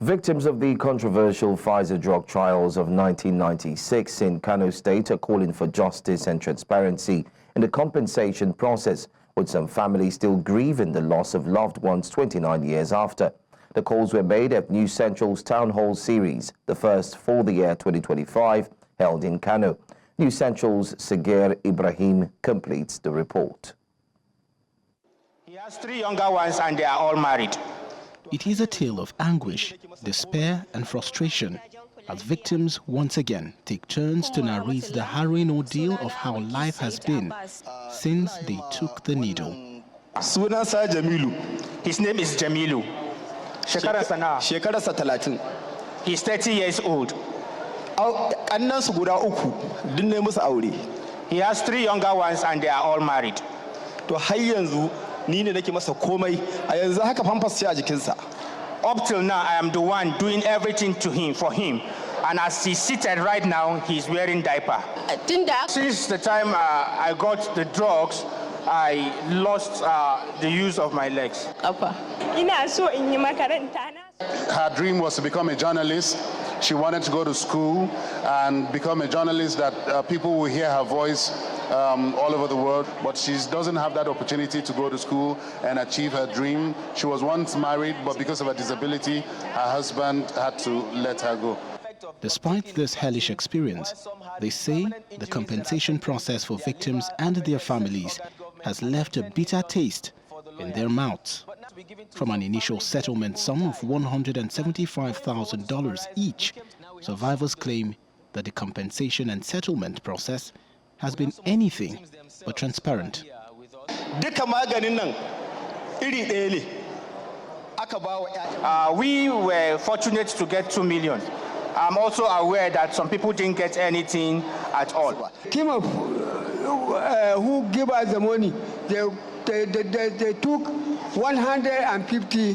Victims of the controversial Pfizer drug trials of 1996 in Kano State are calling for justice and transparency in the compensation process, with some families still grieving the loss of loved ones 29 years after. The calls were made at News Central's Town Hall series, the first for the year 2025, held in Kano. News Central's Sagir Ibrahim completes the report. He has 3 younger ones and they are all married. It is a tale of anguish, despair and frustration as victims once again take turns to narrate the harrowing ordeal of how life has been since they took the needle. His name is Jamilu. He's 30 years old. He has 3 younger ones and they are all married. Up till now, I am the one doing everything for him. And as he's seated right now, he's wearing diaper. Since the time I got the drugs, I lost the use of my legs. Her dream was to become a journalist. She wanted to go to school and become a journalist that people will hear her voice all over the world, but she doesn't have that opportunity to go to school and achieve her dream. She was once married, but because of her disability, her husband had to let her go. Despite this hellish experience, they say the compensation process for victims and their families has left a bitter taste in their mouths. From an initial settlement sum of $175,000 each, survivors claim that the compensation and settlement process has been anything but transparent. We were fortunate to get 2 million. I'm also aware that some people didn't get anything at all. Who give us the money? They took 150.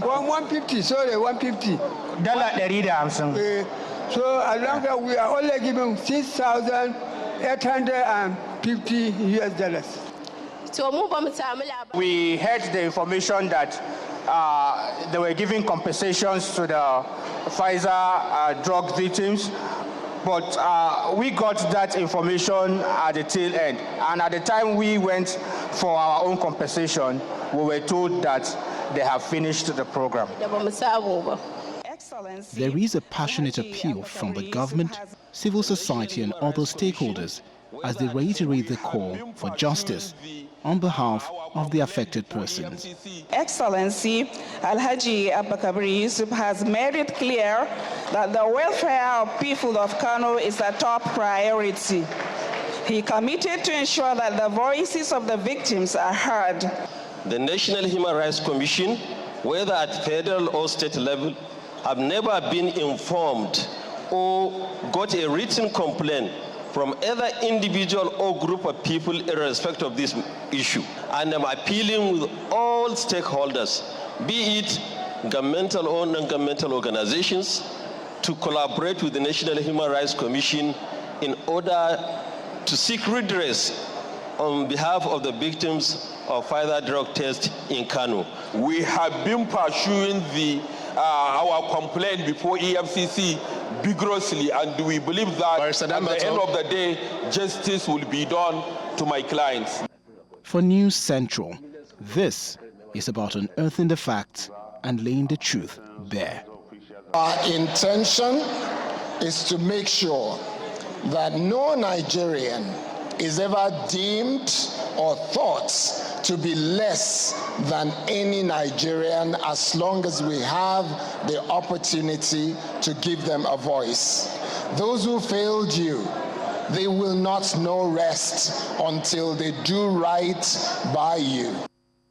So as long as we are only giving $6,850 US. We heard the information that they were giving compensations to the Pfizer drug victims, but we got that information at the tail end. And at the time we went for our own compensation, we were told that they have finished the program. There is a passionate appeal from the government, civil society and other stakeholders as they reiterate the call for justice on behalf of the affected persons. Excellency Alhaji Abakabri Yusuf has made it clear that the welfare of people of Kano is a top priority. He committed to ensure that the voices of the victims are heard. The National Human Rights Commission, whether at federal or state level, have never been informed or got a written complaint from either individual or group of people in respect of this issue. And I'm appealing with all stakeholders, be it governmental or non-governmental organizations, to collaborate with the National Human Rights Commission in order to seek redress on behalf of the victims of Pfizer drug test in Kano. We have been pursuing our complaint before EFCC vigorously, and we believe that at the end of the day, justice will be done to my clients. For News Central, this is about unearthing the facts and laying the truth bare. Our intention is to make sure that no Nigerian is ever deemed or thought to be less than any Nigerian, as long as we have the opportunity to give them a voice. Those who failed you, they will not know rest until they do right by you.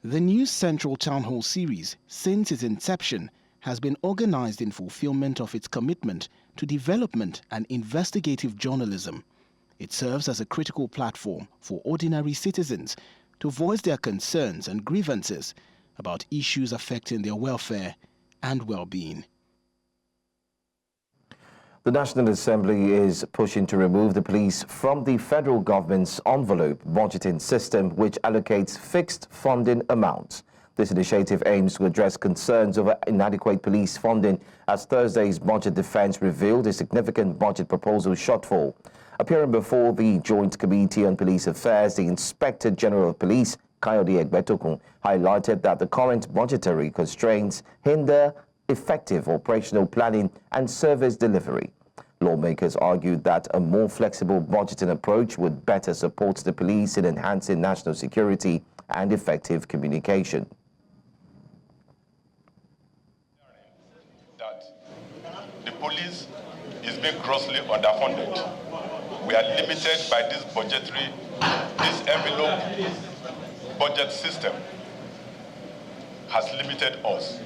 The News Central Town Hall series, since its inception, has been organized in fulfillment of its commitment to development and investigative journalism. It serves as a critical platform for ordinary citizens to voice their concerns and grievances about issues affecting their welfare and well-being. The National Assembly is pushing to remove the police from the federal government's envelope budgeting system, which allocates fixed funding amounts. This initiative aims to address concerns over inadequate police funding, as Thursday's budget defense revealed a significant budget proposal shortfall. Appearing before the Joint Committee on Police Affairs, the Inspector General of Police, Kayode Egbetokun, highlighted that the current budgetary constraints hinder effective operational planning and service delivery. Lawmakers argued that a more flexible budgeting approach would better support the police in enhancing national security and effective communication. That the police is being grossly underfunded. We are limited by this envelope budget system has limited us.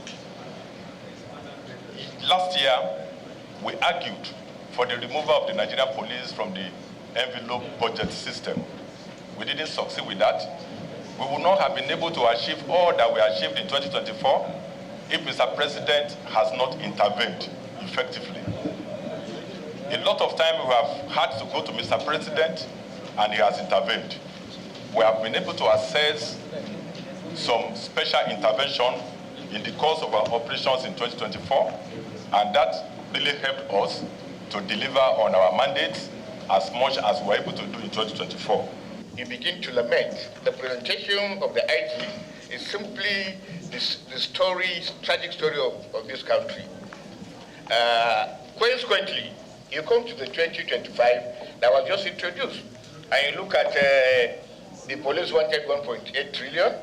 Last year, we argued for the removal of the Nigerian police from the envelope budget system. We didn't succeed with that. We would not have been able to achieve all that we achieved in 2024 if Mr. President has not intervened effectively. A lot of time we have had to go to Mr. President and he has intervened. We have been able to assess some special intervention in the course of our operations in 2024, and that really helped us to deliver on our mandates as much as we were able to do in 2024. You begin to lament. The presentation of the IG is simply the tragic story of this country. Consequently, you come to the 2025 that was just introduced, and you look at the police wanted 1.8 trillion.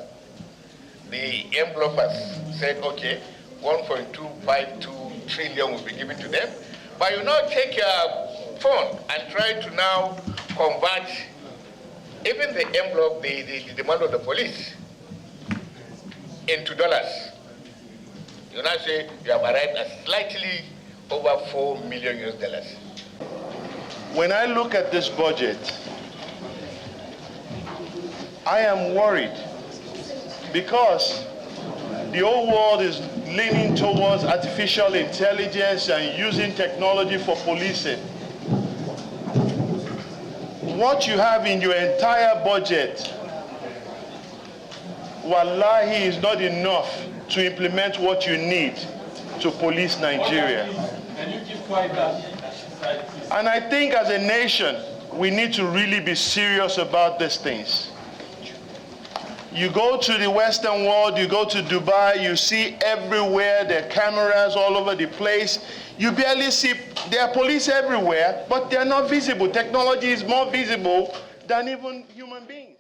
The envelopers said, okay, 1.252 trillion will be given to them. But you now take your fund and try to now convert even the envelope, the demand of the police, into dollars. You now say you have arrived at slightly over $4 million US. When I look at this budget, I am worried because the whole world is leaning towards artificial intelligence and using technology for policing. What you have in your entire budget, wallahi, is not enough to implement what you need to police Nigeria. Can you keep quiet down? And I think as a nation, we need to really be serious about these things. You go to the Western world, you go to Dubai, you see everywhere, there are cameras all over the place. You barely see, there are police everywhere, but they're not visible. Technology is more visible than even human beings.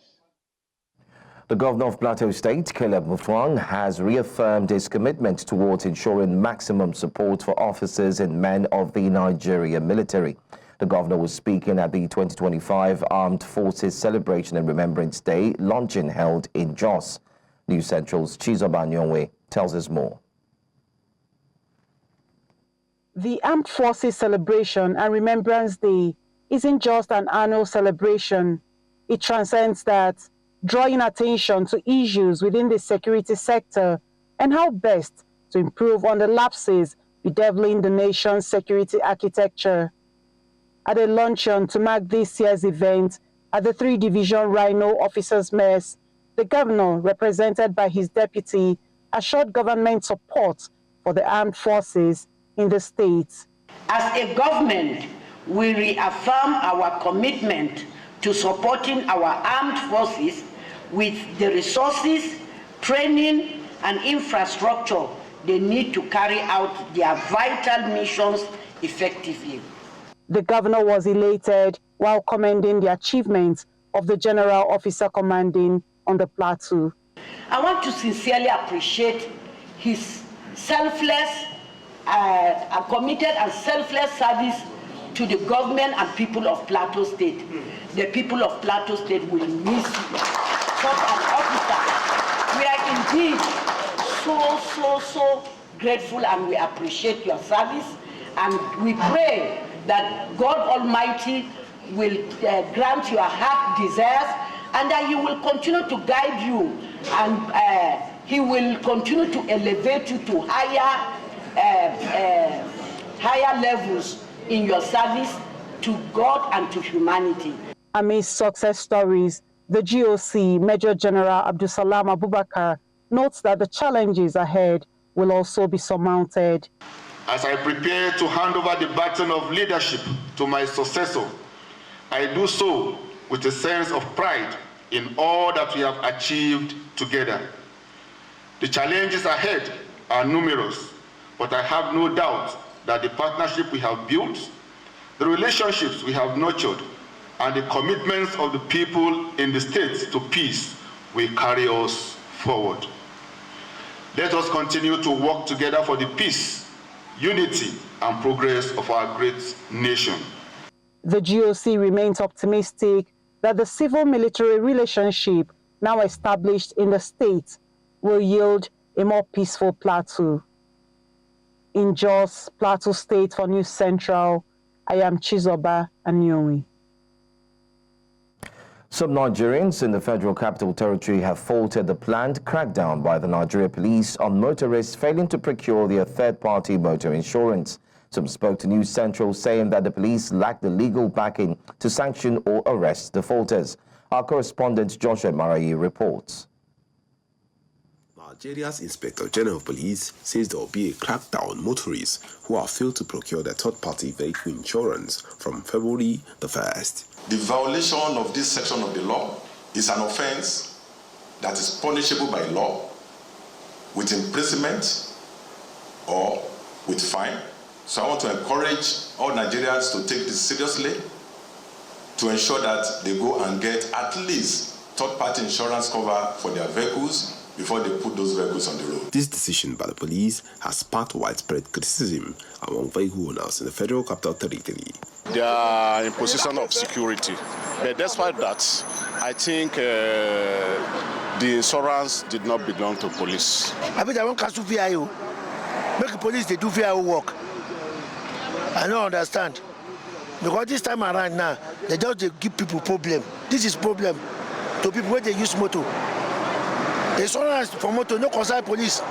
The governor of Plateau State, Caleb Mutfwang, has reaffirmed his commitment towards ensuring maximum support for officers and men of the Nigerian military. The governor was speaking at the 2025 Armed Forces Celebration and Remembrance Day luncheon held in Jos. News Central's Chizoba Nyongwe tells us more. The Armed Forces Celebration and Remembrance Day isn't just an annual celebration. It transcends that, drawing attention to issues within the security sector and how best to improve on the lapses bedeviling the nation's security architecture. At a luncheon to mark this year's event at the 3 Division Rhino Officers' Mess, the governor, represented by his deputy, assured government support for the armed forces in the state. As a government, we reaffirm our commitment to supporting our armed forces with the resources, training, and infrastructure they need to carry out their vital missions effectively. The governor was elated while commending the achievements of the General Officer commanding on the plateau. I want to sincerely appreciate his selfless, committed and selfless service to the government and people of Plateau State. The people of Plateau State will miss you. Such an officer. We are indeed so grateful, and we appreciate your service, and we pray that God Almighty will grant your heart desires, and that He will continue to guide you, and He will continue to elevate you to higher levels in your service to God and to humanity. Amidst success stories, the GOC Major General Abdulsalam Abubakar notes that the challenges ahead will also be surmounted. As I prepare to hand over the baton of leadership to my successor, I do so with a sense of pride in all that we have achieved together. The challenges ahead are numerous, but I have no doubt that the partnership we have built, the relationships we have nurtured, and the commitments of the people in the state to peace will carry us forward. Let us continue to work together for the peace, unity, and progress of our great nation. The GOC remains optimistic that the civil-military relationship now established in the state will yield a more peaceful Plateau. In Jos, Plateau State, for News Central, I am Chizoba Anyomi. Some Nigerians in the Federal Capital Territory have faulted the planned crackdown by the Nigeria police on motorists failing to procure their third-party motor insurance. Some spoke to News Central saying that the police lack the legal backing to sanction or arrest defaulters. Our correspondent Joshua Marayi reports. Nigeria's Inspector General of Police says there will be a crackdown on motorists who have failed to procure their third-party vehicle insurance from February the 1st. The violation of this section of the law is an offense that is punishable by law with imprisonment or with fine. So I want to encourage all Nigerians to take this seriously, to ensure that they go and get at least third-party insurance cover for their vehicles before they put those vehicles on the road. This decision by the police has sparked widespread criticism among vehicle owners in the Federal Capital Territory. They are in position of security. But despite that, I think the insurance did not belong to police. I bet I won't cancel VIO. Make the police, they do VIO work. I don't understand. Because this time around now, they just give people problem. This is problem to people when they use motor. The insurance for motor, no concern police.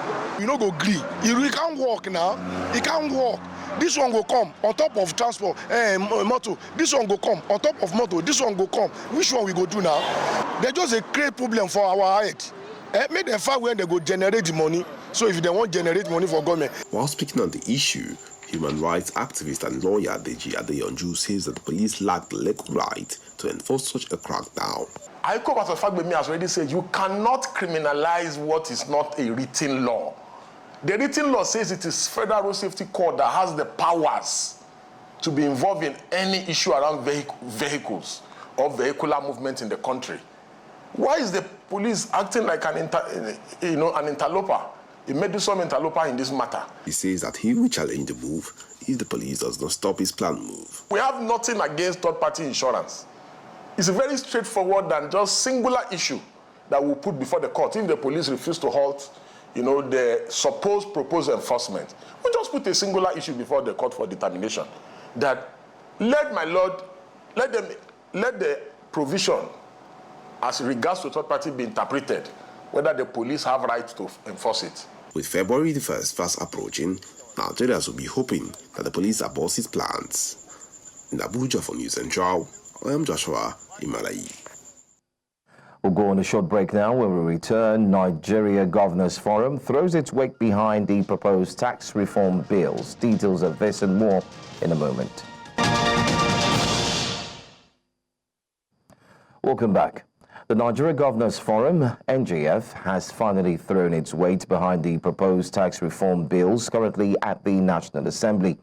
You no go gree. You can't walk now. You can't walk. This one go come on top of transport, motor. This one go come on top of motor. This one go come. Which one we go do now? They just create problem for our head. Make them find where they go generate the money. So if they want generate money for government. While speaking on the issue, human rights activist and lawyer Deji Adeyonju says that the police lack the legal right to enforce such a crackdown. I come as a fact, me has already said you cannot criminalize what is not a written law. The written law says it is Federal Road Safety Corps that has the powers to be involved in any issue around vehicles or vehicular movement in the country. Why is the police acting like an interloper? It may do some interloper in this matter. He says that he will challenge the move if the police does not stop his planned move. We have nothing against third-party insurance. It's a very straightforward and just singular issue that we'll put before the court. If the police refuse to halt, the supposed proposed enforcement, we'll just put a singular issue before the court for determination. That let the provision as regards to third party be interpreted, whether the police have right to enforce it. With February the 1st fast approaching, Nigerians will be hoping that the police abort its plans. In Abuja for News Central, I am Joshua Imarayi. We'll go on a short break now. When we return, Nigeria Governors Forum throws its weight behind the proposed tax reform bills. Details of this and more in a moment. Welcome back. The Nigeria Governors Forum, NGF, has finally thrown its weight behind the proposed tax reform bills currently at the National Assembly.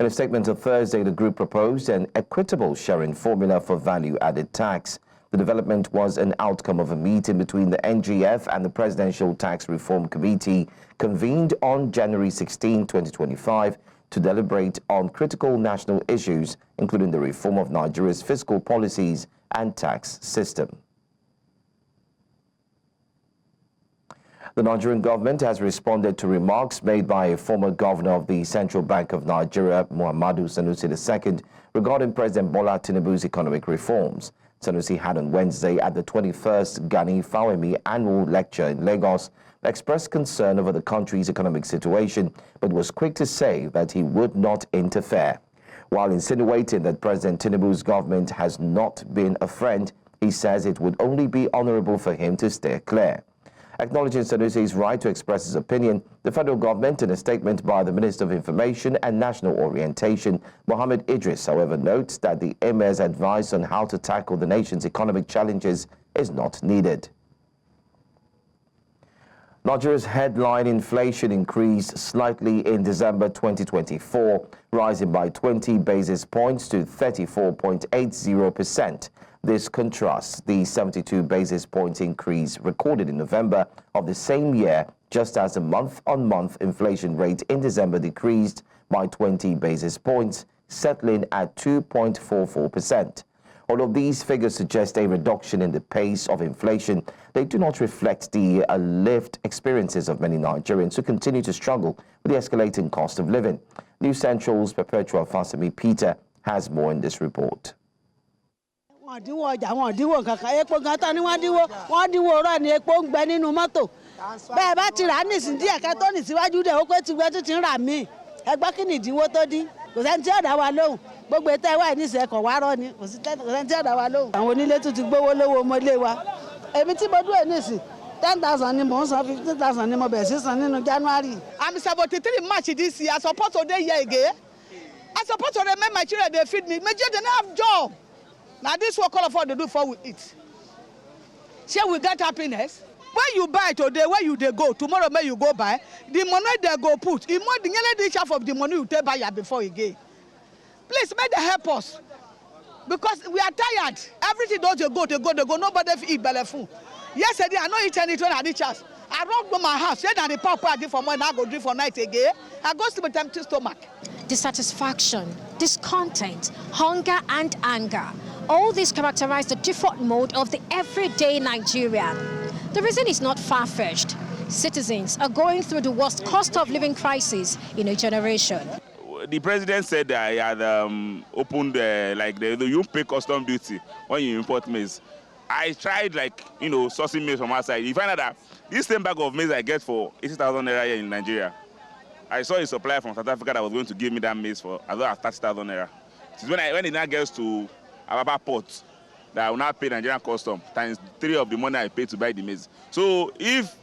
In a statement on Thursday, the group proposed an equitable sharing formula for value-added tax. The development was an outcome of a meeting between the NGF and the Presidential Tax Reform Committee convened on January 16, 2025 to deliberate on critical national issues, including the reform of Nigeria's fiscal policies and tax system. The Nigerian government has responded to remarks made by a former governor of the Central Bank of Nigeria, Muhammadu Sanusi II, regarding President Bola Tinubu's economic reforms. Sanusi had on Wednesday at the 21st Gani Fawemi annual lecture in Lagos expressed concern over the country's economic situation, but was quick to say that he would not interfere. While insinuating that President Tinubu's government has not been a friend, he says it would only be honorable for him to steer clear. Acknowledging Sanusi's right to express his opinion, the federal government, in a statement by the Minister of Information and National Orientation, Mohammed Idris, however, notes that the Emir's advice on how to tackle the nation's economic challenges is not needed. Nigeria's headline inflation increased slightly in December 2024, rising by 20 basis points to 34.80%. This contrasts the 72 basis point increase recorded in November of the same year, just as the month-on-month inflation rate in December decreased by 20 basis points, settling at 2.44%. Although these figures suggest a reduction in the pace of inflation, they do not reflect the lived experiences of many Nigerians who continue to struggle with the escalating cost of living. News Central's Perpetual Fasemi Peter has more in this report. I'm 73 March this year. I suppose today year again. I suppose to remember my children, they feed me. My children have job. Now this what call for to do for we eat. Shall we get happiness? When you buy today, where you they go, tomorrow may you go buy, the money they go put, the half of the money you take buy before again. Please make them help us. Because we are tired. Everything does they go, nobody eat belly full. Yesterday, I don't eat anything at the chance. I run to my house, then the papa I give for morning, I go drink for night again. I go sleep with empty stomach. Dissatisfaction, discontent, hunger and anger. All these characterize the default mode of the everyday Nigerian. The reason is not far-fetched. Citizens are going through the worst cost of living crisis in a generation. The president said that he had opened you pay custom duty when you import maize. I tried sourcing maize from outside. You find out that this same bag of maize I get for 80,000 naira here in Nigeria. I saw a supplier from South Africa that was going to give me that maize for as well as 30,000 naira. It's when it now gets to Ababa port that I will now pay Nigerian custom times 3 of the money I paid to buy the maize. So if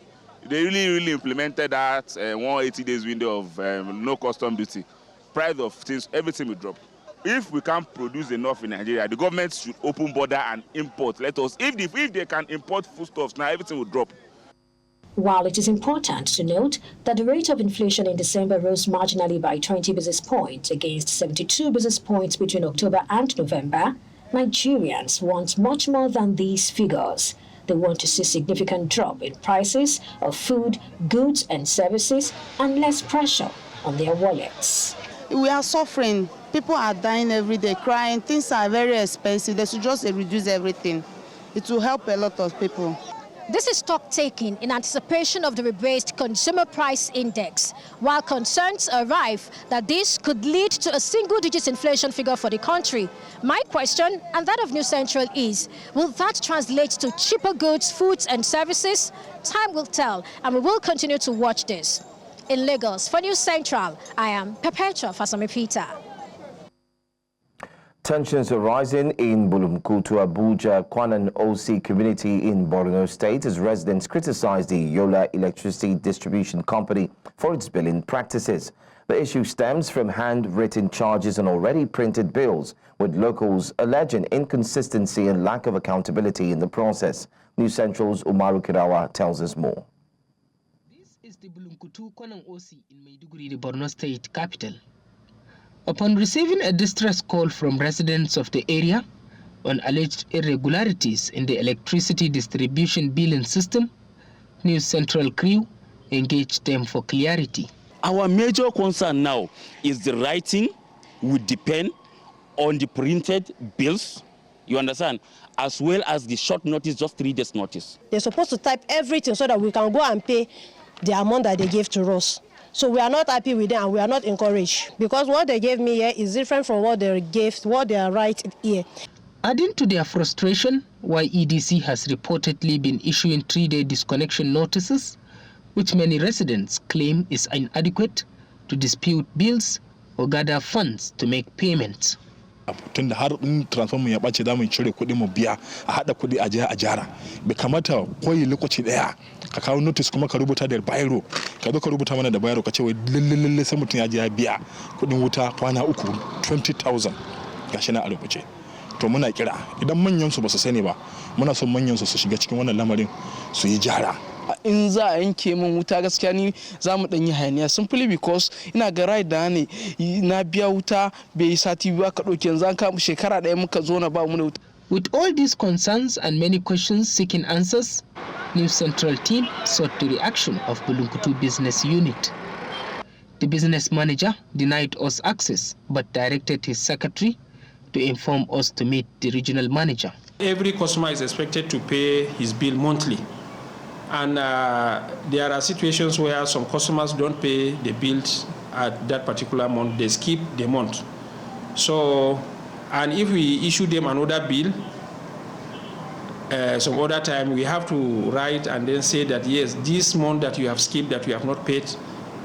they really implemented that 180 days window of no custom duty, price of things, everything will drop. If we can't produce enough in Nigeria, the government should open border and import. If they can import foodstuffs now, everything will drop. While it is important to note that the rate of inflation in December rose marginally by 20 basis points against 72 basis points between October and November, Nigerians want much more than these figures. They want to see significant drop in prices of food, goods and services and less pressure on their wallets. We are suffering. People are dying every day, crying. Things are very expensive. They should just reduce everything. It will help a lot of people. This is stock taking in anticipation of the rebased Consumer Price Index, while concerns are rife that this could lead to a single-digit inflation figure for the country. My question, and that of News Central, is, will that translate to cheaper goods, foods and services? Time will tell, and we will continue to watch this. In Lagos, for News Central, I am Perpetua Fasami Peter. Tensions are rising in Bulumkutu, Abuja, Kwanan OC community in Borno State as residents criticize the Yola Electricity Distribution Company for its billing practices. The issue stems from handwritten charges on already printed bills, with locals alleging inconsistency and lack of accountability in the process. News Central's Umaru Kirawa tells us more. This is the Bulumkutu Kwanan OC in Maiduguri, the Borno State capital. Upon receiving a distress call from residents of the area on alleged irregularities in the electricity distribution billing system, News Central crew engaged them for clarity. Our major concern now is the writing would depend on the printed bills, you understand, as well as the short notice, just 3 days notice. They're supposed to type everything so that we can go and pay the amount that they gave to us. So we are not happy with them and we are not encouraged because what they gave me here is different from what they are writing here. Adding to their frustration, YEDC has reportedly been issuing 3-day disconnection notices, which many residents claim is inadequate to dispute bills or gather funds to make payments. Tun da har transformer ya bace da mu cire kuɗi mu biya a hada kuɗi a jiha a jara bai kamata koyi lokaci daya ka kawo notice kuma ka rubuta da bayro ka zo ka rubuta mana da bayro ka ce wai lalle sai mutum ya je ya biya kudin wuta kwana 20,000 gashi na a rubuce. To muna kira idan manyan su ba su sani ba muna son manyan su shiga cikin wannan lamarin su yi jara. In za a yanke min wuta gaskiya ni za mu dan yi hayaniya simply because ina ga right da ne na biya wuta bai yi sati biyu aka ɗauke yanzu an kama shekara ɗaya muka zo na ba mu da wuta. With all these concerns and many questions seeking answers, News Central team sought the reaction of Bulunkutu Business Unit. The business manager denied us access but directed his secretary to inform us to meet the regional manager. Every customer is expected to pay his bill monthly. And there are situations where some customers don't pay the bills at that particular month. They skip the month. So, and if we issue them another bill, some other time we have to write and then say that, yes, this month that you have skipped, that you have not paid,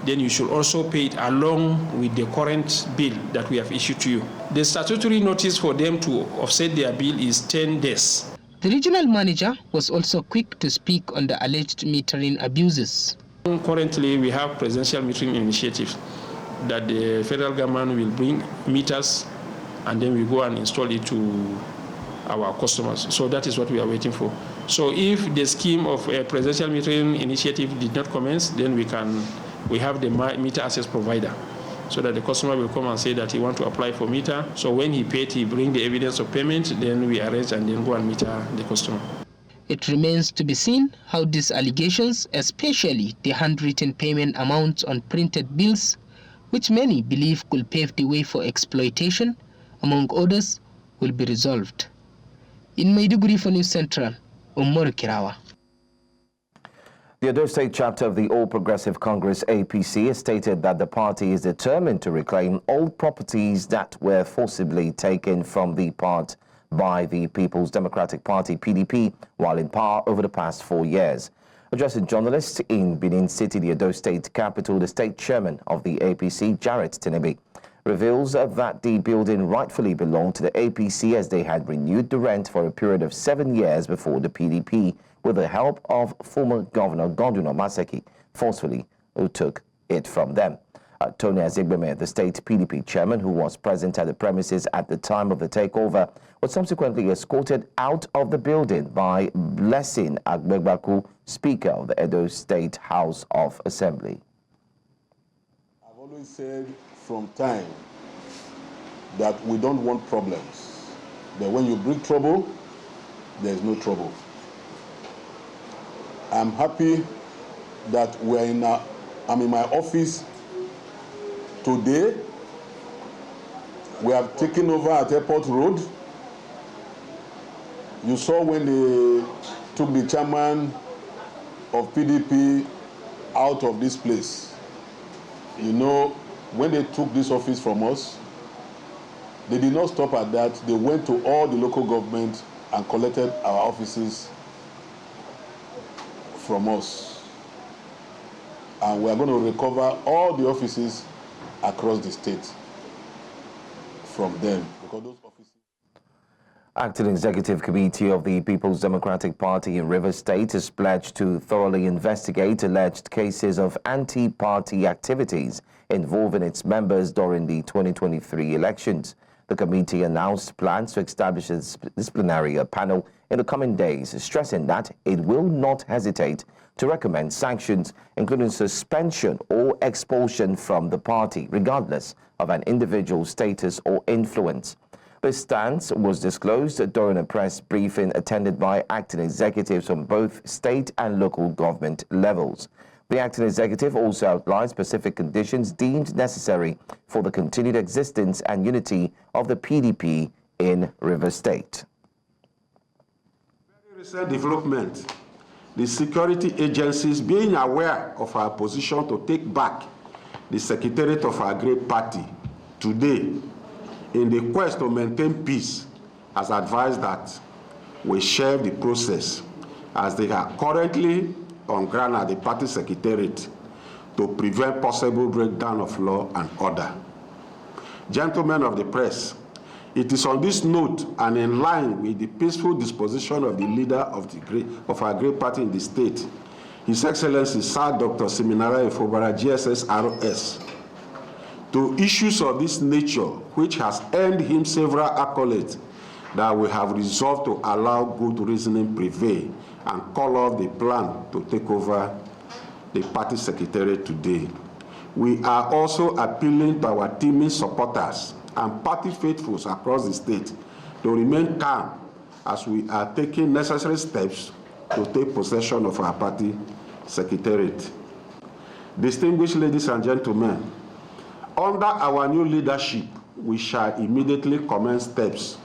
then you should also pay it along with the current bill that we have issued to you. The statutory notice for them to offset their bill is 10 days. The regional manager was also quick to speak on the alleged metering abuses. Currently, we have presidential metering initiative that the federal government will bring meters and then we go and install it to our customers. So that is what we are waiting for. So if the scheme of a presidential metering initiative did not commence, then we have the meter access provider, so that the customer will come and say that he wants to apply for meter. So when he paid, he bring the evidence of payment, then we arrange and then go and meter the customer. It remains to be seen how these allegations, especially the handwritten payment amounts on printed bills, which many believe could pave the way for exploitation, among others, will be resolved. In Maiduguri for News Central, Umar Kirawa. The Edo State chapter of the All Progressive Congress APC has stated that the party is determined to reclaim all properties that were forcibly taken from the part by the People's Democratic Party PDP while in power over the past 4 years. Addressing journalists in Benin City, the Edo State capital, the state chairman of the APC, Jarrett Tinubu, reveals that the building rightfully belonged to the APC as they had renewed the rent for a period of 7 years before the PDP, with the help of former Governor Godwin Obaseki, forcefully who took it from them. Tony Azigbeme, the state PDP chairman who was present at the premises at the time of the takeover, was subsequently escorted out of the building by Blessing Agbegbaku, Speaker of the Edo State House of Assembly. I've always said from time that we don't want problems, but when you bring trouble, there's no trouble. I'm happy that I'm in my office today. We have taken over at Airport Road. You saw when they took the chairman of PDP out of this place. You know, when they took this office from us, they did not stop at that. They went to all the local government and collected our offices from us. And we are going to recover all the offices across the state from them. Because those offices... Acting Executive Committee of the People's Democratic Party in Rivers State is pledged to thoroughly investigate alleged cases of anti-party activities involving its members during the 2023 elections. The committee announced plans to establish a disciplinary panel in the coming days, stressing that it will not hesitate to recommend sanctions, including suspension or expulsion from the party, regardless of an individual's status or influence. This stance was disclosed during a press briefing attended by acting executives on both state and local government levels. The acting executive also outlined specific conditions deemed necessary for the continued existence and unity of the PDP in Rivers State. Very recent development, the security agencies being aware of our position to take back the secretariat of our great party today in the quest to maintain peace has advised that we share the process as they are currently on ground at the party secretariat to prevent possible breakdown of law and order. Gentlemen of the press, it is on this note and in line with the peaceful disposition of the leader of our great party in the state His Excellency Sir Dr. Siminala Ifobara, GSS RS, to issues of this nature, which has earned him several accolades, that we have resolved to allow good reasoning prevail and call off the plan to take over the party secretariat today. We are also appealing to our teaming supporters and party faithfuls across the state to remain calm as we are taking necessary steps to take possession of our party secretariat. Distinguished ladies and gentlemen, under our new leadership, we shall immediately commence steps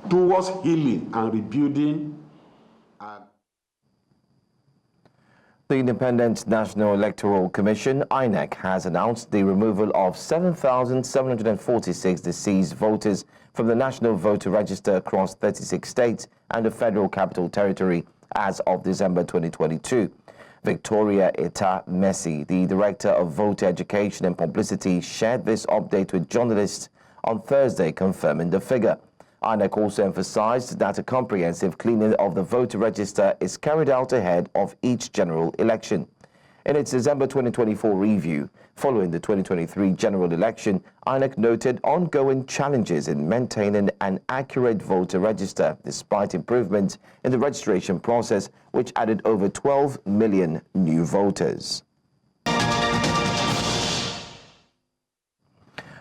towards healing and rebuilding. The Independent National Electoral Commission, INEC, has announced the removal of 7,746 deceased voters from the National Voter Register across 36 states and the Federal Capital Territory as of December 2022. Victoria Eta Messi, the Director of Voter Education and Publicity, shared this update with journalists on Thursday, confirming the figure. INEC also emphasized that a comprehensive cleaning of the voter register is carried out ahead of each general election. In its December 2024 review, following the 2023 general election, INEC noted ongoing challenges in maintaining an accurate voter register, despite improvements in the registration process, which added over 12 million new voters.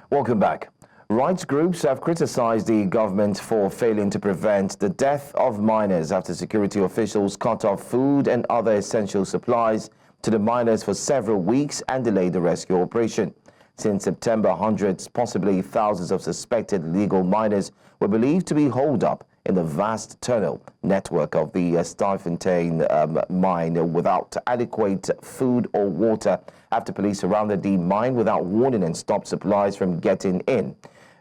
Welcome back. Rights groups have criticized the government for failing to prevent the death of miners after security officials cut off food and other essential supplies to the miners for several weeks and delayed the rescue operation. Since September, hundreds, possibly thousands of suspected illegal miners were believed to be holed up in the vast tunnel network of the Stuyfontein mine without adequate food or water after police surrounded the mine without warning and stopped supplies from getting in.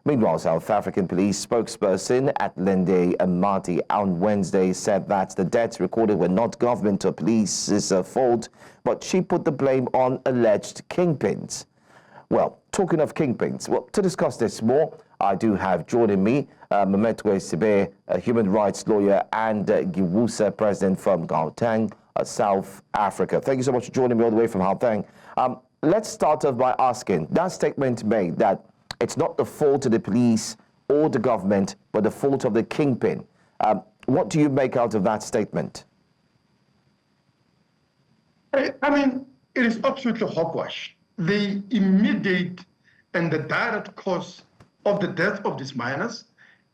Meanwhile, South African police spokesperson Atlende Amati on Wednesday said that the deaths recorded were not government or police's fault, but she put the blame on alleged kingpins. Well, talking of kingpins, well, to discuss this more, I do have joining me Mametwe Sibe, a human rights lawyer, and Giwusa, president from Gauteng, South Africa. Thank you so much for joining me all the way from Gauteng. Let's start off by asking, that statement made that it's not the fault of the police or the government, but the fault of the kingpin. What do you make out of that statement? I mean, it is absolutely hogwash. The immediate and the direct cause of the death of these miners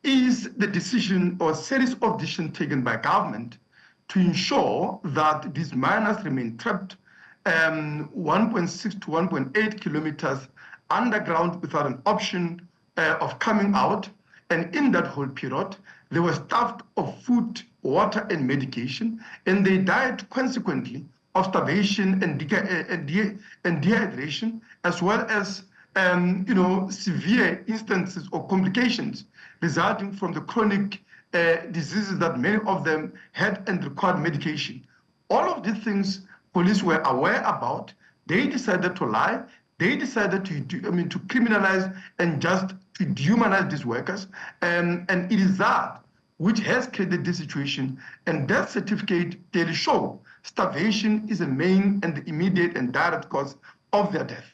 is the decision or series of decisions taken by government to ensure that these miners remain trapped 1.6 to 1.8 kilometers underground without an option of coming out. And in that whole period, they were starved of food, water, and medication, and they died consequently of starvation and dehydration, as well as severe instances or complications resulting from the chronic diseases that many of them had and required medication. All of these things police were aware about. They decided to lie. They decided to criminalize and just to dehumanize these workers. And it is that which has created this situation. And death certificate clearly show starvation is the main and the immediate and direct cause of their death.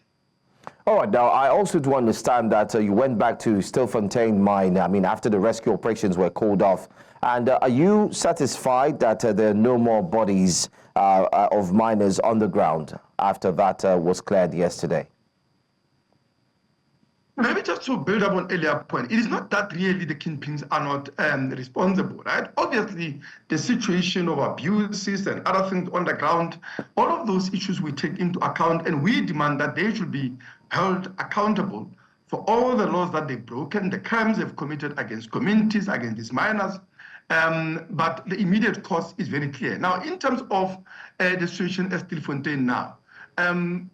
All right, now I also do understand that you went back to Stuyfontein mine, after the rescue operations were called off. And are you satisfied that there are no more bodies of miners underground after that was cleared yesterday? Maybe just to build up on earlier point, it is not that really the kingpins are not responsible, right? Obviously, the situation of abuses and other things on the ground, all of those issues we take into account, and we demand that they should be held accountable for all the laws that they've broken, the crimes they've committed against communities, against these miners. But the immediate cause is very clear. Now, in terms of the situation at Stuyfontein now,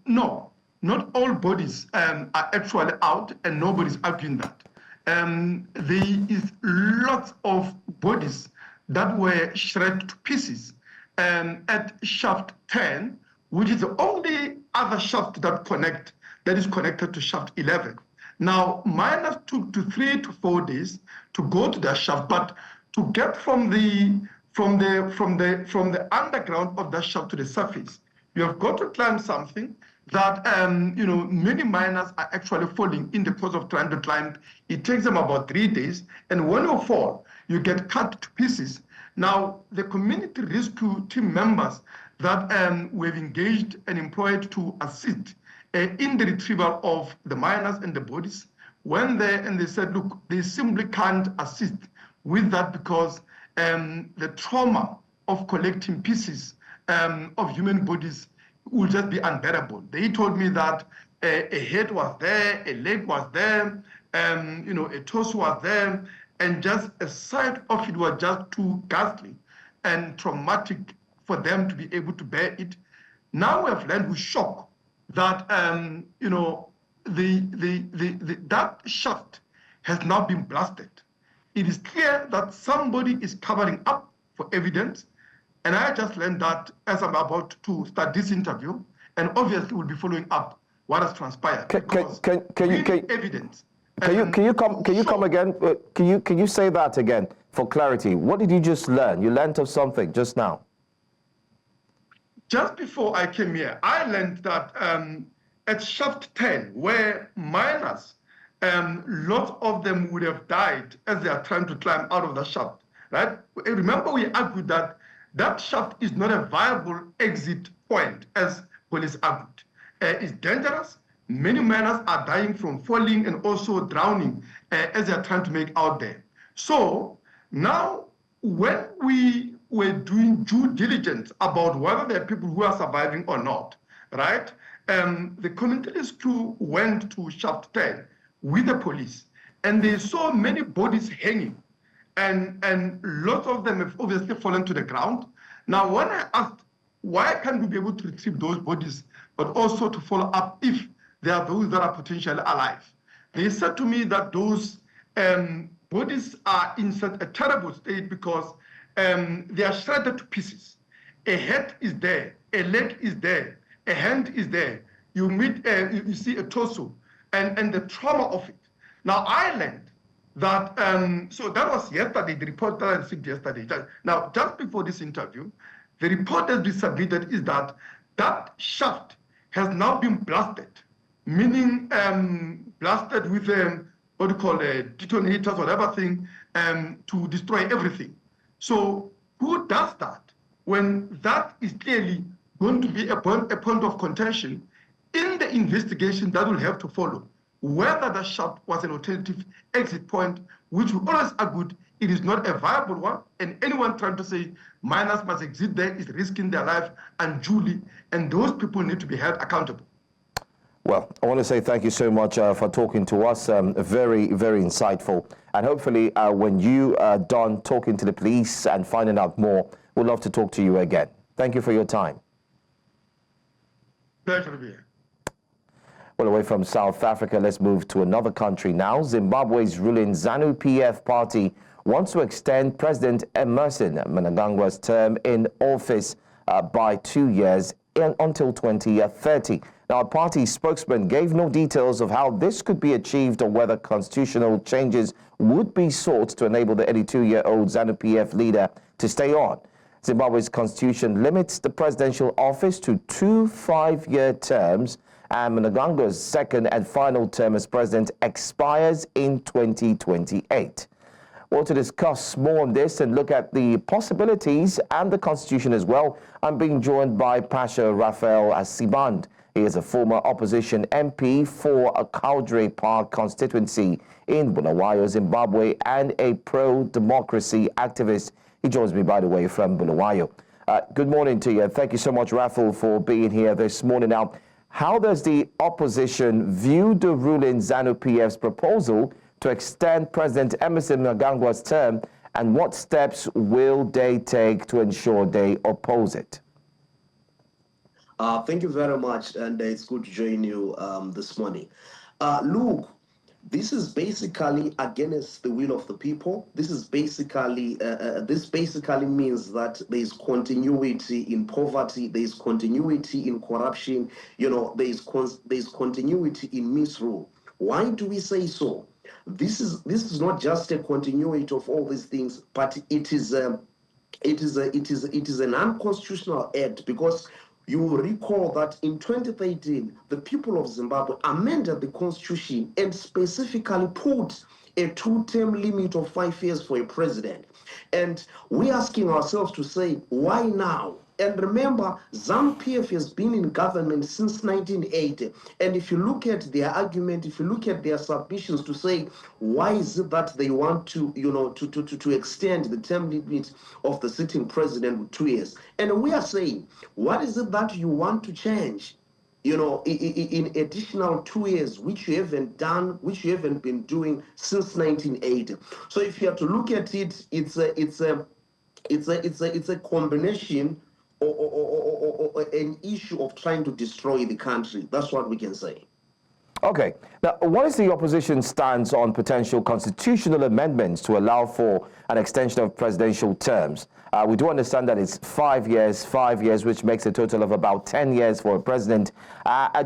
no. Not all bodies are actually out, and nobody's arguing that. There is lots of bodies that were shredded to pieces at shaft 10, which is the only other shaft that is connected to shaft 11. Now, miners took to 3 to 4 days to go to that shaft, but to get from the from the underground of that shaft to the surface. You have got to climb something that many miners are actually falling in the course of trying to climb. It takes them about 3 days, and when you fall, you get cut to pieces. Now, the community rescue team members that we've engaged and employed to assist in the retrieval of the miners and the bodies went there and they said, look, they simply can't assist with that because the trauma of collecting pieces of human bodies will just be unbearable. They told me that a head was there, a leg was there, a torso was there, and just a sight of it was just too ghastly and traumatic for them to be able to bear it. Now we have learned with shock that that shaft has now been blasted. It is clear that somebody is covering up for evidence, and I just learned that as I'm about to start this interview, and obviously we'll be following up what has transpired. Evidence. Can you come again? Can you say that again for clarity? What did you just learn? You learned of something just now. Just before I came here, I learned that at Shaft 10, where miners, lots of them would have died as they are trying to climb out of the shaft, right? Remember, we argued that that shaft is not a viable exit point, as police argued. It's dangerous. Many miners are dying from falling and also drowning as they are trying to make out there. So now, when we were doing due diligence about whether there are people who are surviving or not, right? The community rescue went to Shaft 10 with the police, and they saw many bodies hanging, and lots of them have obviously fallen to the ground. Now, when I asked, why can't we be able to retrieve those bodies, but also to follow up if there are those that are potentially alive? They said to me that those bodies are in such a terrible state because they are shredded to pieces. A head is there, a leg is there, a hand is there. You see a torso and the trauma of it. Now, I learned that, so that was yesterday, the report that I received yesterday. Now, just before this interview, the report that's been submitted is that that shaft has now been blasted, meaning blasted with what do you call detonators, whatever thing, to destroy everything. So who does that when that is clearly going to be a point of contention in the investigation that will have to follow? Whether the shaft was an alternative exit point, which we always argued it is not a viable one, and anyone trying to say miners must exit there is risking their life unduly, and those people need to be held accountable. Well, I want to say thank you so much for talking to us. Very, very insightful. And hopefully when you are done talking to the police and finding out more, we'd love to talk to you again. Thank you for your time. Pleasure to be here. Well, away from South Africa, let's move to another country now. Zimbabwe's ruling ZANU-PF party wants to extend President Emmerson Mnangagwa's term in office by 2 years until 2030. Now, a party spokesman gave no details of how this could be achieved or whether constitutional changes would be sought to enable the 82-year-old ZANU-PF leader to stay on. Zimbabwe's constitution limits the presidential office to 2 5-year terms, and Mnangagwa's second and final term as president expires in 2028. Well, to discuss more on this and look at the possibilities and the constitution as well, I'm being joined by Pasha Raphael Asiband. He is a former opposition MP for a Cowdray Park constituency in Bulawayo, Zimbabwe, and a pro-democracy activist. He joins me, by the way, from Bulawayo. Good morning to you. Thank you so much, Raphael, for being here this morning. Now, how does the opposition view the ruling ZANU-PF's proposal to extend President Emmerson Mnangagwa's term, and what steps will they take to ensure they oppose it? Thank you very much, and it's good to join you this morning. Look, this is basically against the will of the people. This is basically this basically means that there is continuity in poverty, there is continuity in corruption. You know, there is continuity in misrule. Why do we say so? This is not just a continuity of all these things, but it is it is an unconstitutional act, because you will recall that in 2013, the people of Zimbabwe amended the constitution and specifically put a 2-term limit of 5 years for a president. And we're asking ourselves to say, why now? And remember, ZANU-PF has been in government since 1980. And if you look at their argument, if you look at their submissions to say, why is it that they want to, to extend the term limit of the sitting president with 2 years? And we are saying, what is it that you want to change? In additional 2 years, which you haven't done, which you haven't been doing since 1980. So if you have to look at it, it's a combination or an issue of trying to destroy the country. That's what we can say. Okay. Now, what is the opposition stance on potential constitutional amendments to allow for an extension of presidential terms? We do understand that it's 5 years, which makes a total of about 10 years for a president.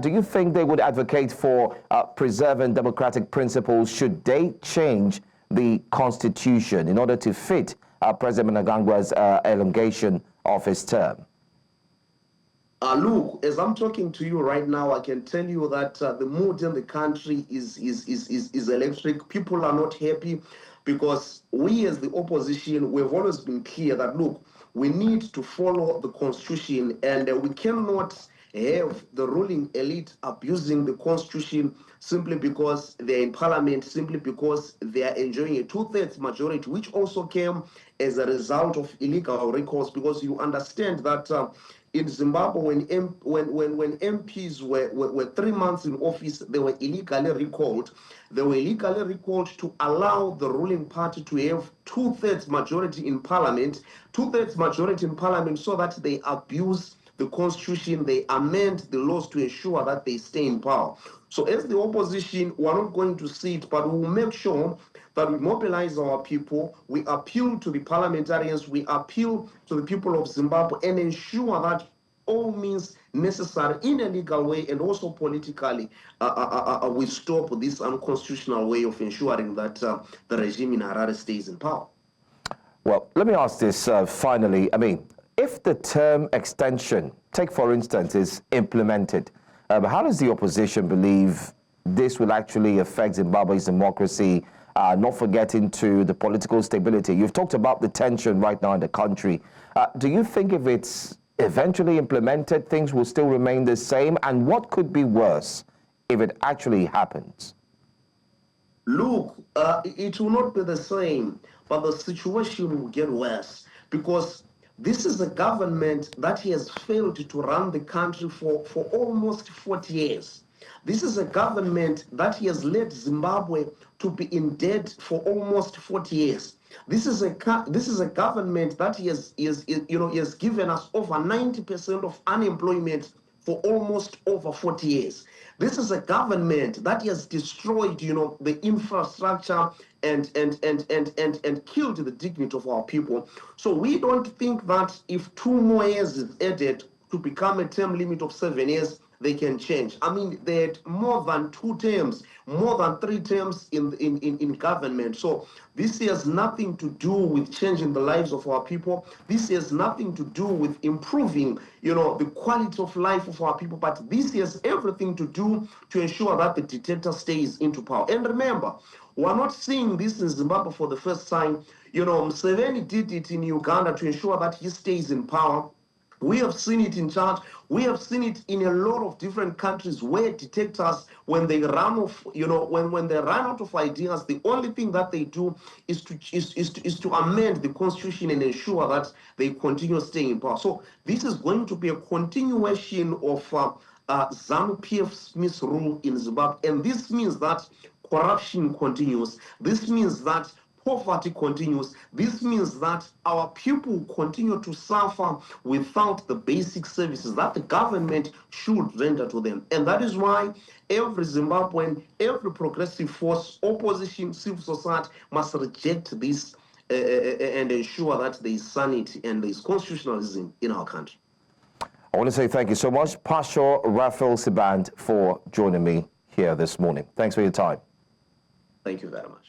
Do you think they would advocate for preserving democratic principles should they change the constitution in order to fit President Mnangagwa's elongation of his term? Look, as I'm talking to you right now, I can tell you that the mood in the country is electric. People are not happy because we as the opposition, we've always been clear that, look, we need to follow the constitution, and we cannot have the ruling elite abusing the constitution simply because they're in parliament, simply because they are enjoying a 2/3 majority, which also came as a result of illegal recalls. Because you understand that in Zimbabwe, when MPs were 3 months in office, they were illegally recalled. They were illegally recalled to allow the ruling party to have 2/3 majority in parliament, 2/3 majority in parliament, so that they abuse the constitution, they amend the laws to ensure that they stay in power. So as the opposition, we're not going to see it, but we will make sure that we mobilize our people, we appeal to the parliamentarians, we appeal to the people of Zimbabwe, and ensure that all means necessary in a legal way and also politically we stop this unconstitutional way of ensuring that the regime in Harare stays in power. Well, let me ask this finally. I mean, if the term extension, take for instance, is implemented, how does the opposition believe this will actually affect Zimbabwe's democracy, not forgetting to the political stability? You've talked about the tension right now in the country. Do you think if it's eventually implemented, things will still remain the same? And what could be worse if it actually happens? Look, it will not be the same, but the situation will get worse, because this is a government that has failed to run the country for almost 40 years. This is a government that has led Zimbabwe to be in debt for almost 40 years. This is a government that has given us over 90% of unemployment for almost over 40 years. This is a government that has destroyed, the infrastructure and killed the dignity of our people. So we don't think that if 2 more years is added to become a term limit of 7 years, they can change. I mean, they had more than 2 terms, more than 3 terms in government. So this has nothing to do with changing the lives of our people. This has nothing to do with improving, the quality of life of our people. But this has everything to do to ensure that the dictator stays into power. And remember, we're not seeing this in Zimbabwe for the first time. Museveni did it in Uganda to ensure that he stays in power. We have seen it in Chad. We have seen it in a lot of different countries where dictators, when they run off, when they run out of ideas, the only thing that they do is to amend the constitution and ensure that they continue staying in power. So this is going to be a continuation of ZANU-PF's misrule in Zimbabwe, and this means that corruption continues. This means that poverty continues. This means that our people continue to suffer without the basic services that the government should render to them. And that is why every Zimbabwean, every progressive force, opposition, civil society must reject this and ensure that there is sanity and there is constitutionalism in our country. I want to say thank you so much, Pastor Raphael Siband, for joining me here this morning. Thanks for your time. Thank you very much.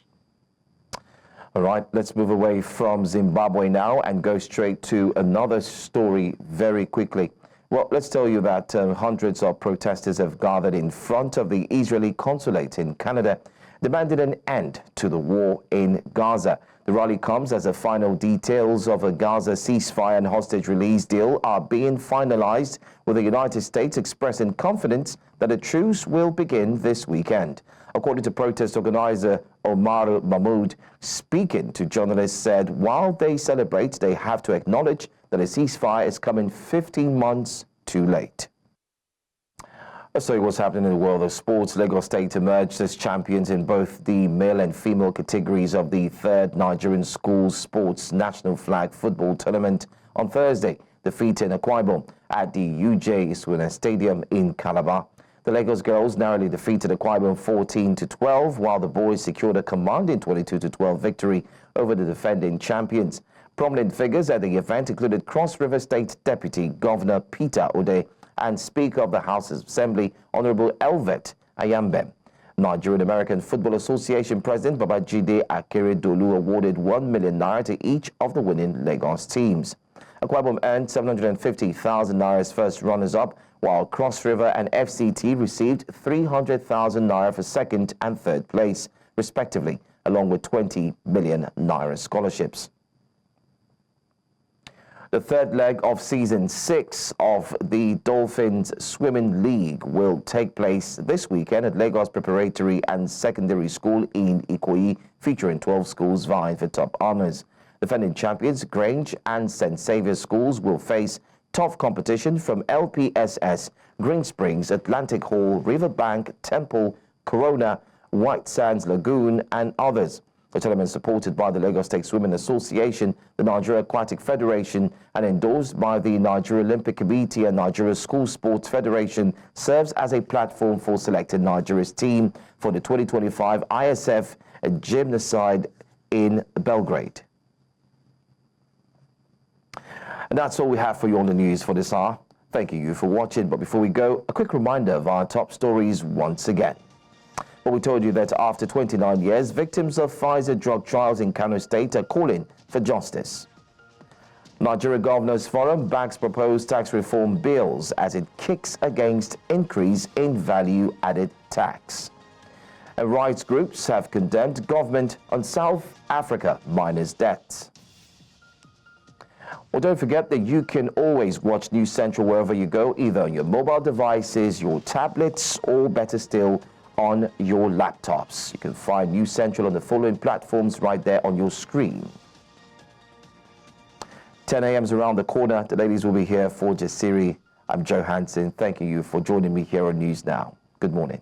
All right, let's move away from Zimbabwe now and go straight to another story very quickly. Well, let's tell you that hundreds of protesters have gathered in front of the Israeli consulate in Canada, demanding an end to the war in Gaza. The rally comes as the final details of a Gaza ceasefire and hostage release deal are being finalized, with the United States expressing confidence that a truce will begin this weekend. According to protest organizer Omar Mahmoud, speaking to journalists, said while they celebrate, they have to acknowledge that a ceasefire is coming 15 months too late. So what's happening in the world of sports? Lagos State emerged as champions in both the male and female categories of the 3rd Nigerian Schools Sports National Flag Football Tournament on Thursday, defeating Akwa Ibom at the UJ Iswina Stadium in Calabar. The Lagos girls narrowly defeated Akwa Ibom 14-12, while the boys secured a commanding 22-12 victory over the defending champions. Prominent figures at the event included Cross River State Deputy Governor Peter Ode and Speaker of the House of Assembly, Honorable Elvet Ayambem. Nigerian American Football Association President Babajide Akeredolu awarded 1 million naira to each of the winning Lagos teams. Akwa Ibom earned 750,000 naira as first runners-up, while Cross River and FCT received 300,000 naira for second and third place, respectively, along with 20 million naira scholarships. The third leg of Season 6 of the Dolphins Swimming League will take place this weekend at Lagos Preparatory and Secondary School in Ikoyi, featuring 12 schools vying for top honors. Defending champions Grange and St. Saviour's schools will face tough competition from LPSS, Green Springs, Atlantic Hall, Riverbank, Temple, Corona, White Sands Lagoon, and others. The tournament, supported by the Lagos State Swimming Association, the Nigeria Aquatic Federation, and endorsed by the Nigeria Olympic Committee and Nigeria School Sports Federation, serves as a platform for selecting Nigeria's team for the 2025 ISF Gymnaside in Belgrade. And that's all we have for you on the news for this hour. Thank you for watching. But before we go, a quick reminder of our top stories once again. Well, we told you that after 29 years, victims of Pfizer drug trials in Kano State are calling for justice. Nigeria Governors Forum backs proposed tax reform bills as it kicks against increase in value-added tax. And rights groups have condemned government on South Africa miners' debts. Well, don't forget that you can always watch News Central wherever you go, either on your mobile devices, your tablets, or better still, on your laptops. You can find News Central on the following platforms right there on your screen. 10 a.m. is around the corner. The ladies will be here for Jasiri. I'm Joe Hansen. Thanking you for joining me here on News Now. Good morning.